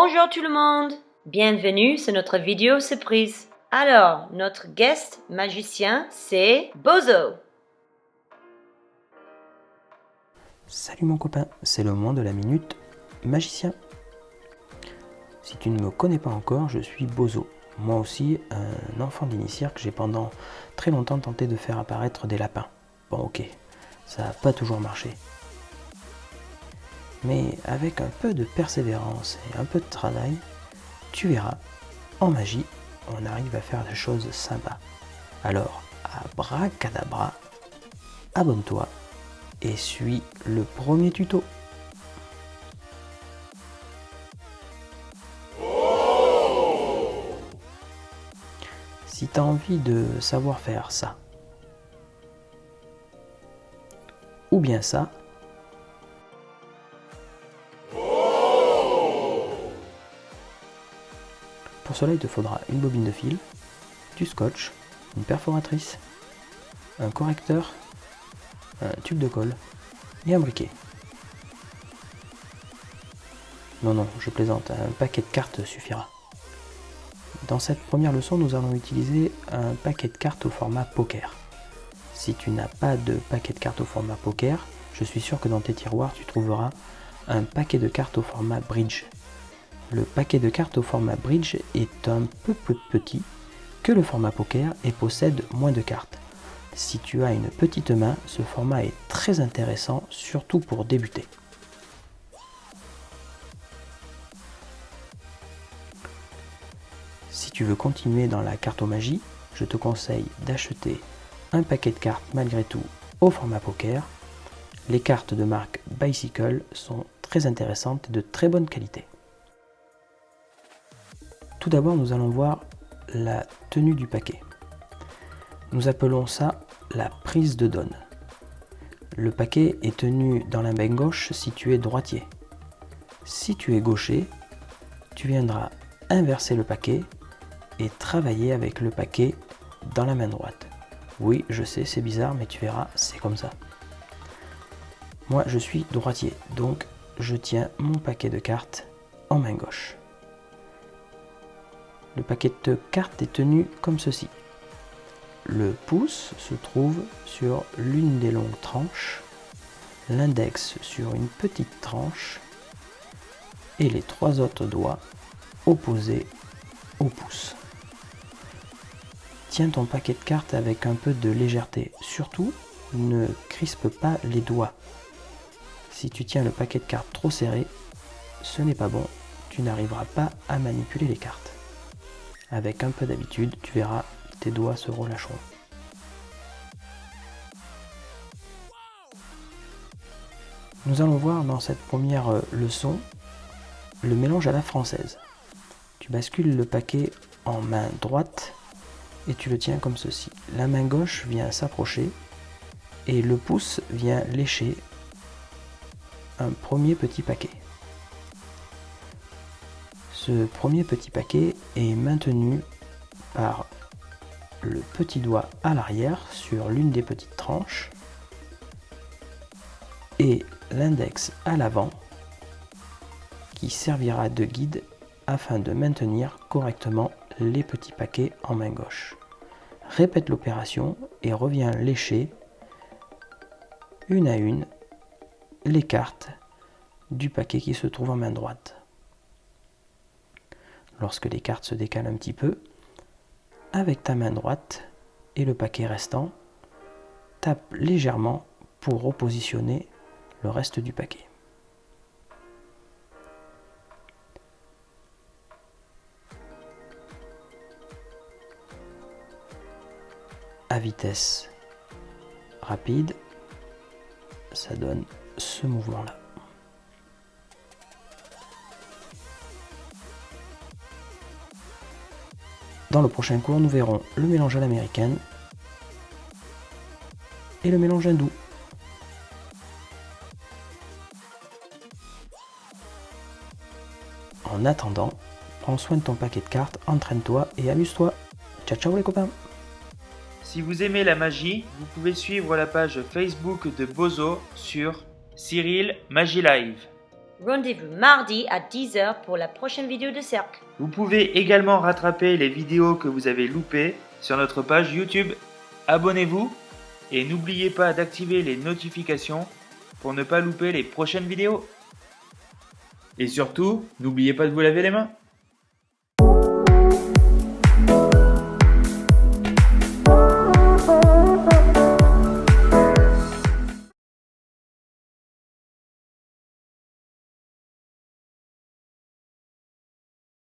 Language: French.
Bonjour tout le monde, bienvenue sur notre vidéo surprise. Alors, notre guest magicien, c'est Bozo. Salut mon copain, c'est le moment de la minute magicien. Si tu ne me connais pas encore, je suis Bozo. Moi aussi, un enfant d'initiaire que j'ai pendant très longtemps tenté de faire apparaître des lapins. Bon ok, ça n'a pas toujours marché. Mais avec un peu de persévérance et un peu de travail, tu verras, en magie, on arrive à faire des choses sympas. Alors, abracadabra, abonne-toi et suis le premier tuto. Si tu as envie de savoir faire ça, ou bien ça, pour cela il te faudra une bobine de fil, du scotch, une perforatrice, un correcteur, un tube de colle et un briquet. Non, je plaisante, un paquet de cartes suffira. Dans cette première leçon, nous allons utiliser un paquet de cartes au format poker. Si tu n'as pas de paquet de cartes au format poker, je suis sûr que dans tes tiroirs, tu trouveras un paquet de cartes au format bridge. Le paquet de cartes au format bridge est un peu plus petit que le format poker et possède moins de cartes. Si tu as une petite main, ce format est très intéressant, surtout pour débuter. Si tu veux continuer dans la cartomagie, je te conseille d'acheter un paquet de cartes malgré tout au format poker. Les cartes de marque Bicycle sont très intéressantes et de très bonne qualité. Tout d'abord, nous allons voir la tenue du paquet. Nous appelons ça la prise de donne. Le paquet est tenu dans la main gauche si tu es droitier. Si tu es gaucher, tu viendras inverser le paquet et travailler avec le paquet dans la main droite. Oui, je sais, c'est bizarre, mais tu verras, c'est comme ça. Moi, je suis droitier, donc je tiens mon paquet de cartes en main gauche. Le paquet de cartes est tenu comme ceci. Le pouce se trouve sur l'une des longues tranches, l'index sur une petite tranche et les trois autres doigts opposés au pouce. Tiens ton paquet de cartes avec un peu de légèreté. Surtout, ne crispe pas les doigts. Si tu tiens le paquet de cartes trop serré, ce n'est pas bon. Tu n'arriveras pas à manipuler les cartes. Avec un peu d'habitude, tu verras, tes doigts se relâcheront. Nous allons voir dans cette première leçon le mélange à la française. Tu bascules le paquet en main droite et tu le tiens comme ceci. La main gauche vient s'approcher et le pouce vient lécher un premier petit paquet. Ce premier petit paquet est maintenu par le petit doigt à l'arrière sur l'une des petites tranches et l'index à l'avant qui servira de guide afin de maintenir correctement les petits paquets en main gauche. Répète l'opération et reviens lécher une à une les cartes du paquet qui se trouve en main droite. Lorsque les cartes se décalent un petit peu, avec ta main droite et le paquet restant, tape légèrement pour repositionner le reste du paquet. À vitesse rapide, ça donne ce mouvement-là. Dans le prochain cours, nous verrons le mélange à l'américaine et le mélange hindou. En attendant, prends soin de ton paquet de cartes, entraîne-toi et amuse-toi. Ciao ciao les copains! Si vous aimez la magie, vous pouvez suivre la page Facebook de Bozo sur Cyril Magie Live. Rendez-vous mardi à 10h pour la prochaine vidéo de cercle. Vous pouvez également rattraper les vidéos que vous avez loupées sur notre page YouTube. Abonnez-vous et n'oubliez pas d'activer les notifications pour ne pas louper les prochaines vidéos. Et surtout, n'oubliez pas de vous laver les mains.